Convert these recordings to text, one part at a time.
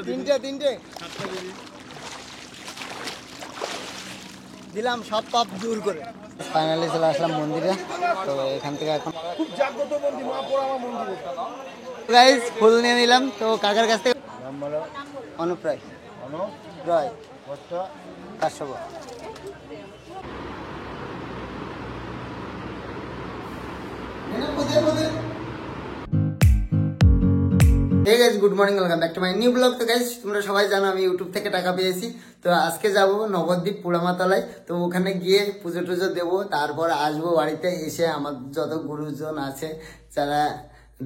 তিনটে দিলাম সব পাপ দূর করে। ফাইনালি চলে আসলাম মন্দিরে। তো এখান থেকে এখন খুব জাগ্রত মন্দির, মহাপুরামা মন্দির। গাইস ফুল নিয়ে নিলাম। তো কাকার কাছ থেকে অনুপ্রায় রয় 500। Hey guys, good morning, welcome back to my new vlog. তো গাইস তোমরা সবাই জানো আমি ইউটিউব থেকে টাকা পেয়েছি। তো আজকে যাব নবদ্বীপ পোড়ামাতলায়। তো ওখানে গিয়ে পুজো টুজো দেবো, তারপর আসবো বাড়িতে। এসে আমার যত গুরুজন আছে, যারা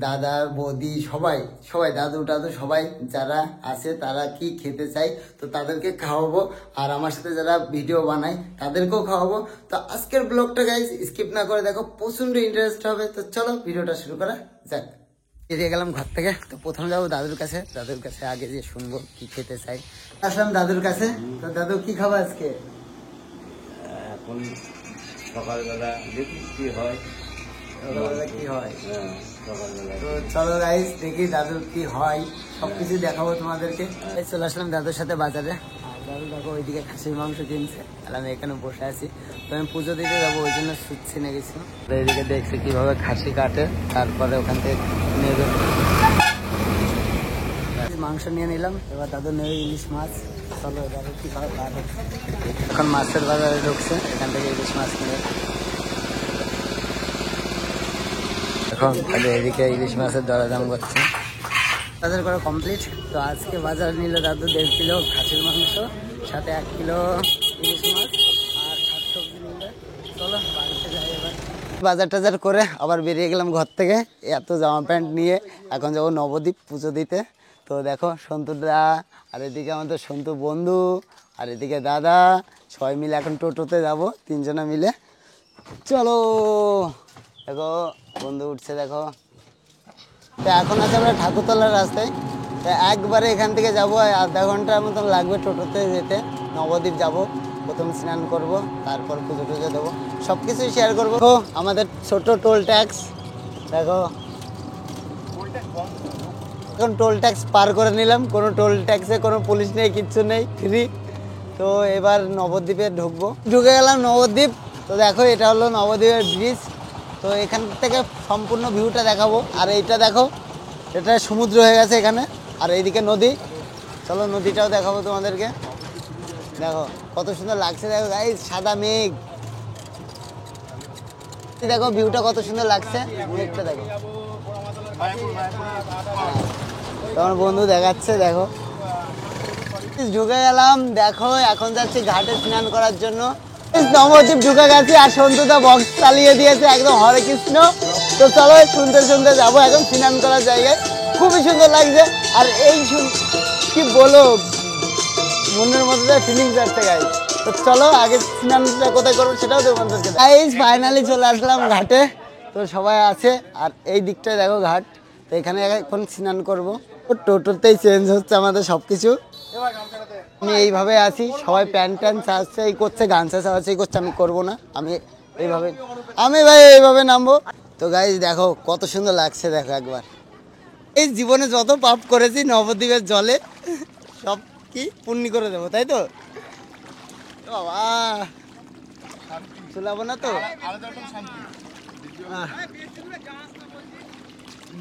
দাদা বৌদি সবাই দাদু টাদু সবাই যারা আছে, তারা কি খেতে চাই তো তাদেরকে খাওয়াবো। আর আমার সাথে যারা ভিডিও বানায় তাদেরকেও খাওয়াবো। তো আজকের ব্লগটা গাইস স্কিপ না করে দেখো, প্রচন্ড ইন্টারেস্ট হবে। তো চলো ভিডিওটা শুরু করা যাক। বেরিয়ে গেলাম ঘর থেকে। তো প্রথম যাবো দাদুর কাছে আগে যে শুনবো কি খেতে চাই। আসলাম দাদুর কাছে। তো দাদু কি খাবো আজকে? এখন সকালবেলা দেখি কি হয়। তো চলো গাইস দেখি দাদুর কি হয়, সবকিছু দেখাবো তোমাদেরকে। চলে আসলাম দাদুর সাথে বাজারে। দাদু দেখো ওইদিকে খাসির মাংস কিনছে, আর আমি এখানে বসে আছি। তো আমি পুজো দিতে যাবো, ওই জন্য সুচ্ছি নিয়ে গেছি। এইদিকে দেখছি কিভাবে খাসি কাটে, তারপরে ওখান থেকে নেবে মাংস নিয়ে নিলাম। এবার দাদু নেবে ইলিশ মাছ। চলো এবারে কি হয়। এখন মাছের বাজারে ঢুকছে, এখান থেকে ইলিশ মাছ কিনে এখন এদিকে ইলিশ মাছের দরদাম করছে। বাজার করা কমপ্লিট। তো আজকে বাজার নিল দাদু 1.5 কিলো খাসির মাংস, সাথে 1 কিলো ইলিশ মাছ আর শাকসবজি নিলে। চলো বাড়িতে যাই এবার। বাজার টাজার করে আবার বেরিয়ে গেলাম ঘর থেকে এত জামা প্যান্ট নিয়ে। এখন যাবো নবদ্বীপ পুজো দিতে। তো দেখো সন্তুদা, আর এদিকে আমাদের সন্তু বন্ধু, আর এদিকে দাদা, সবাই মিলে এখন টোটোতে যাবো, 3 জনা মিলে। চলো দেখো বন্ধু উঠছে দেখো। তো এখন আছে আমরা ঠাকুরতলার রাস্তায়। তো একবারে এখান থেকে যাবো, আধা ঘন্টার মতন লাগবে টোটোতে যেতে। নবদ্বীপ যাব, প্রথম স্নান করব, তারপর পুজো টুজো দেবো, সব কিছুই শেয়ার করবো। তো আমাদের ছোট টোল ট্যাক্স দেখো, এখন টোল ট্যাক্স পার করে নিলাম। কোনো টোল ট্যাক্সে কোনো পুলিশ নেই, কিচ্ছু নেই, ফ্রি। তো এবার নবদ্বীপে ঢুকে গেলাম নবদ্বীপ। তো দেখো এটা হলো নবদ্বীপের ব্রিজ। তো এখান থেকে সম্পূর্ণ ভিউটা দেখাবো। আর এইটা দেখো, এটা সমুদ্র হয়ে গেছে এখানে, আর এইদিকে নদী। চলো নদীটাও দেখাবো তোমাদেরকে। দেখো কত সুন্দর লাগছে, দেখো গাইস সাদা মেঘ। দেখো ভিউটা কত সুন্দর লাগছে, মেঘটা দেখো। তোমার বন্ধু দেখাচ্ছে দেখো। ঢুকে গেলাম দেখো, এখন যাচ্ছি ঘাটে স্নান করার জন্য। নবদ্বীপ ঢুকে গেছি, আর সন্তুদা বক্স চালিয়ে দিয়েছে একদম হরে কৃষ্ণ। তো চলো শুনতে শুনতে যাবো এখন স্নান করার জায়গায়। খুবই সুন্দর লাগছে। আর এই কি বলো, মনের মধ্যে ফিলিংস আসছে গাইস। তো চলো আগে স্নানটা কোথায় করবো সেটাও তোমাদেরকে। গাইস ফাইনালি চলে আসলাম ঘাটে। তো সবাই আছে, আর এই দিকটায় দেখো ঘাট। তো এখানে এখন স্নান করবো। টোটোতেই চেঞ্জ হচ্ছে আমাদের সবকিছু। আমি এইভাবে আছি, সবাই প্যান্ট ট্যান্ট চাষাই করছে, গান চাষাই করছে। আমি করবো না, আমি ভাই এইভাবে নামবো। তো গাইস দেখো কত সুন্দর লাগছে, দেখো একবার। এই জীবনে যত পাপ করেছি নবদ্বীপের জলে সব কি পুণ্য করে দেবো, তাই তো বাবা। চলাবো না তো,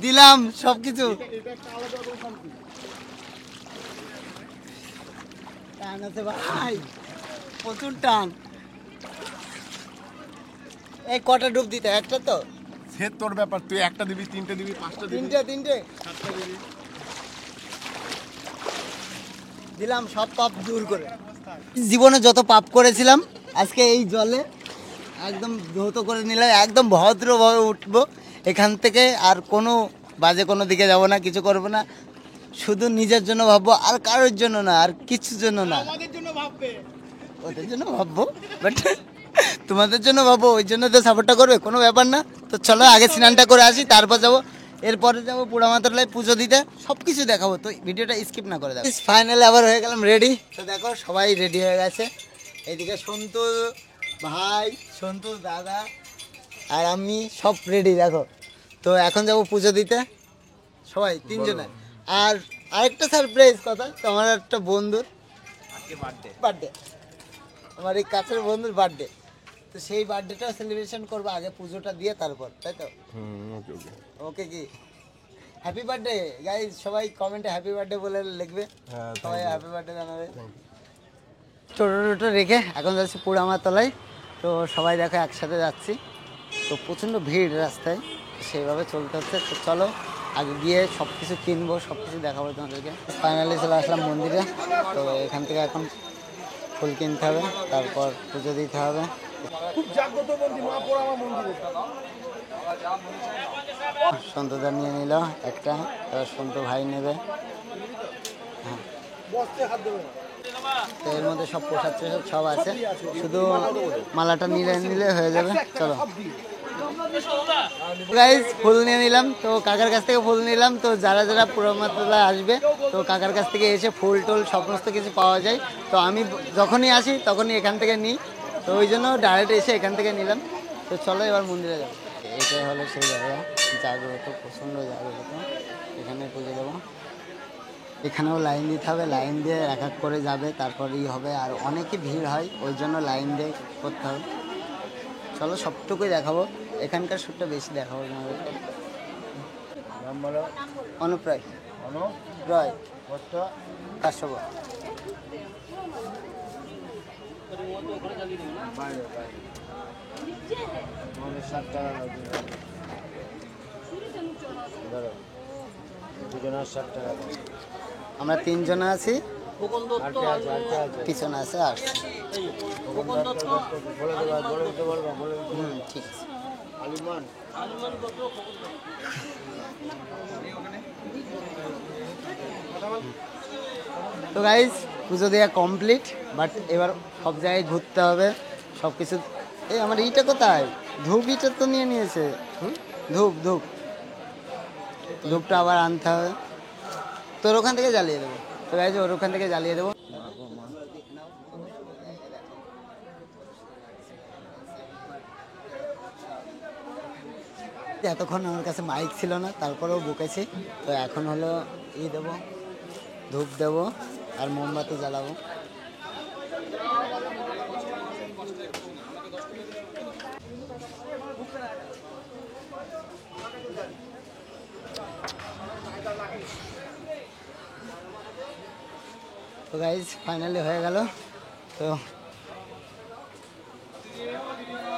দিলাম সবকিছু। টান আছে ভাই, প্রচুর টান। এই কটা ডুব দিতে? একটা তো সে তোর ব্যাপার, তুই একটা দিবি, 3টে দিবি, 5টা দিবি, 3টে 7টা দিবি। দিলাম সব পাপ দূর করে। জীবনে যত পাপ করেছিলাম আজকে এই জলে একদম ধৌত করে নিলে, একদম ভদ্রভাবে উঠবো এখান থেকে। আর কোনো বাজে কোনো দিকে যাব না, কিছু করবো না, শুধু নিজের জন্য ভাববো, আর কারোর জন্য না, আর কিছুর জন্য না। ওদের জন্য ভাববো, বাট তোমাদের জন্য ভাববো, ওই জন্য তো সাপোর্টটা করবে, কোনো ব্যাপার না। তো চলো আগে স্নানটা করে আসি, তারপর যাবো। এরপরে যাবো পোড়ামাতলায় পুজো দিতে, সব কিছু দেখাবো। তো ভিডিওটা স্কিপ না করে দেখো। ফাইনালি আবার হয়ে গেলাম রেডি। তো দেখো সবাই রেডি হয়ে গেছে। এইদিকে সন্তু ভাই, সন্তু দাদা, আর আমি সব রেডি দেখো। তো এখন যাবো পুজো দিতে, সবাই 3 জনে। আর আরেকটা সারপ্রাইজ কথা, তোমার একটা বন্ধুর বার্থডে, আমার এই কাছের বন্ধুর বার্থডে, তো সেই বার্থডেটা সেলিব্রেশন করবো আগে পুজোটা দিয়ে তারপর, তাই তো? ওকে ওকে। ওকে কি হ্যাপি বার্থডে গাইজ, সবাই কমেন্টে হ্যাপি বার্থডে বলে লিখবে, সবাই হ্যাপি বার্থডে জানাবে। টোটো টোটো রেখে এখন যাচ্ছি পোড়ামার তলায়, তো সবাই দেখো একসাথে যাচ্ছি, তো প্রচণ্ড ভিড় রাস্তায়, সেইভাবে চলতে হচ্ছে। তো চলো আগে গিয়ে সব কিছু কিনবো, সব কিছু দেখাবো তোমাদেরকে। ফাইনালি চলে আসলাম মন্দিরে, তো এখান থেকে এখন ফুল কিনতে হবে, তারপর পুজো দিতে হবে। খুব জাগ্রত মন্দির, মা পোড়ামা মন্দিরে। সন্তদা নিয়ে নিল একটা, এবার সন্ত ভাই নেবে। বসতে হাত দেবে না। তো এর মধ্যে সব প্রসাদ টসাদ সব আছে, শুধু মালাটা নিলে হয়ে যাবে। চলো গাইজ, ফুল নিয়ে নিলাম, তো কাকার কাছ থেকে ফুল নিলাম। তো যারা যারা পোড়ামাতলায় আসবে, তো কাকার কাছ থেকে এসে ফুল টুল সমস্ত কিছু পাওয়া যায়। তো আমি যখনই আসি তখনই এখান থেকে নিই, তো ওই জন্য ডাইরেক্ট এসে এখান থেকে নিলাম। তো চলো এবার মন্দিরে যাবো। এটাই হলো সেই জায়গা, জাগ্রত, প্রচণ্ড জাগ্রত, এখানে পুজো দেবো। এখানেও লাইন দিতে হবে, লাইন দিয়ে এক এক করে যাবে, তারপরেই হবে। আর অনেকই ভিড় হয়, ওই জন্য লাইন দিয়ে করতে হবে। চলো সবটুকুই দেখাবো, এখানকার শ্যুটটা বেশি দেখাবো তোমাদেরকে। নাম বলো। অনুপ্রায় রয় কাশ্যপ। আমরা 3 জন আছি, পিছনে আছে 8। ঠিক আছে। তো গাইজ, পুজো দেওয়া কমপ্লিট, বাট এবার সব জায়গায় ঘুরতে হবে, সব কিছু। এই আমার এইটা কোথায়? ধূপ ইটা তো নিয়ে নিয়েছে। ধূপটা আবার আনতে হবে, তোর ওখান থেকে জ্বালিয়ে দেবো। তো গাইজ, ওর ওখান থেকে জ্বালিয়ে দেবো। এতক্ষণ আমার কাছে মাইক ছিল না, তারপরেও বকেছি। তো এখন হলো দেবো, ধূপ দেবো আর মোমবাতি জ্বালাবো। তো গাইজ, ফাইনালি হয়ে গেল। তো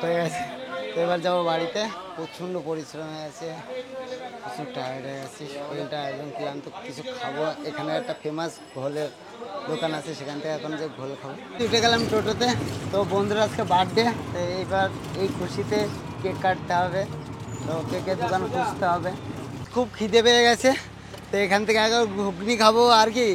হয়ে গেছে, তো এবার যাবো বাড়িতে। প্রচণ্ড পরিশ্রম হয়ে আছে, প্রচুর টায়ার্ড হয়ে গেছি, শরীরটা একদম ক্লান্ত। কিছু খাবো, এখানে একটা ফেমাস ঘোলের দোকান আছে, সেখান থেকে এখন যে ঘোল খাবো। উঠে গেলাম টোটোতে। তো বন্ধুরা আজকে বার্থডে, তো এইবার এই খুশিতে কেক কাটতে হবে, তো কেকের দোকান খুঁজতে হবে। খুব খিদে পেয়ে গেছে, তো এখান থেকে আগে ঘুগনি খাবো, আর কি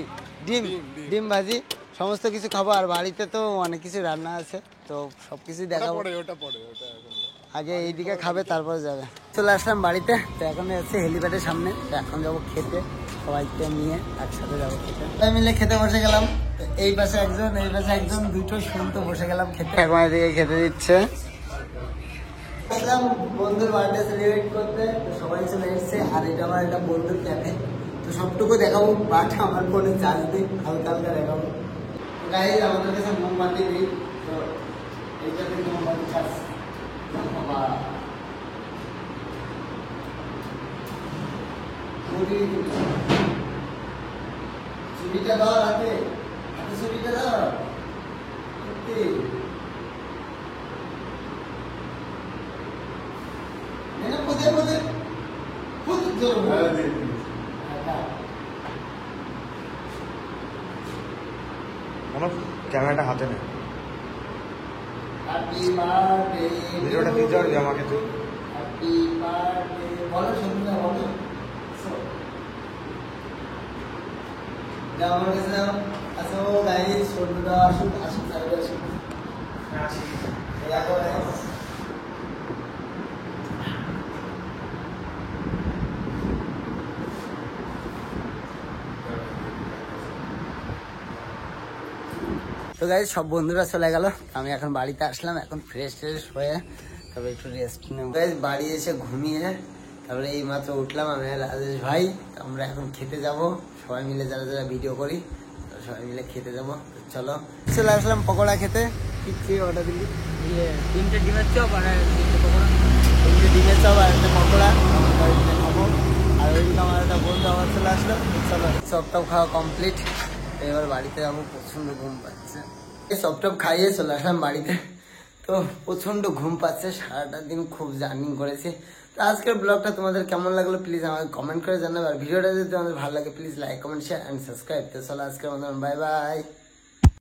ডিম ভাজি সমস্ত কিছু খাবো। আর বাড়িতে তো অনেক কিছু রান্না আছে, তো সব কিছুই দেখাবো। ওটা পরে, ওটা এখন আগে এইদিকে খাবে, তারপরে যাবে। চলে আসলাম বাড়িতে, তো এখন হচ্ছে হেলিপ্যাডের সামনে, তো এখন যাবো খেতে, সবাইকে নিয়ে একসাথে যাবো খেতে। সবাই মিলে খেতে বসে গেলাম, তো এই পাশে একজন, এই পাশে একজন, দুটো শুনতে বসে গেলাম খেতে। এখন এদিকে খেতে দিচ্ছে। বন্ধুর বার্থডে সেলিব্রেট করতে, তো সবাই চলে এসছে। আর এটা আমার একটা বন্ধুর ক্যাফে, তো সবটুকু দেখাবো, বাট আমার ফোনে চার্জ দিই, হালকা হালকা দেখাবো। গাইজ, আমাদের কাছে মোমবাতি দিই, তো এইটা থেকে মোমবাতি চার্জ। ছুরিটা দাও হাতে, ছুরিটা দাও। ক্যামেরাটা হাতে নেই, হ্যাপি বার্থডে, ভিডিওটা দিতে পারবি আমাকে তুই? হ্যাপি বার্থডে বলো, শুনতে বলো। যাও আমার কাছে যাও, আসো গাইস, শুনতে দাও, আসুন আসুন, সাইডে আসুন। দেখো গাইস, তো গাইস, সব বন্ধুরা চলে গেল, আমি এখন বাড়িতে আসলাম। এখন ফ্রেশ ট্রেশ হয়ে তারপরে একটু রেস্ট নেব। গাইস, বাড়ি এসে ঘুমিয়ে তারপরে এই মাত্র উঠলাম আমি আর রাজেশ ভাই। আমরা এখন খেতে যাব। সবাই মিলে যারা যারা ভিডিও করি সবাই মিলে খেতে যাবো। চলো চলে আসলাম পকোড়া খেতে। কি অর্ডার দিলি? 3টে ডিমের চপ আর 3টে পকোড়া। 3টে ডিমের চপ আর একটা পকোড়া আমার বাড়িতে খাবো। আর ওইদিকে আমার একটা বন্ধু আমার চলে আসলো। চলো চপটপ খাওয়া কমপ্লিট, এবার বাড়িতে যাবো। প্রচন্ড ঘুম পাচ্ছে, চপটপ খাইয়ে চলে আসলাম বাড়িতে। তো প্রচন্ড ঘুম পাচ্ছে, সারাটা দিন খুব জার্নি করেছি। তো আজকের ব্লগটা তোমাদের কেমন লাগলো প্লিজ আমাকে কমেন্ট করে জানাবে। আর ভিডিওটা যদি তোমাদের ভালো লাগে please like comment share and subscribe. তো চলো আজকের মতন বাই বাই।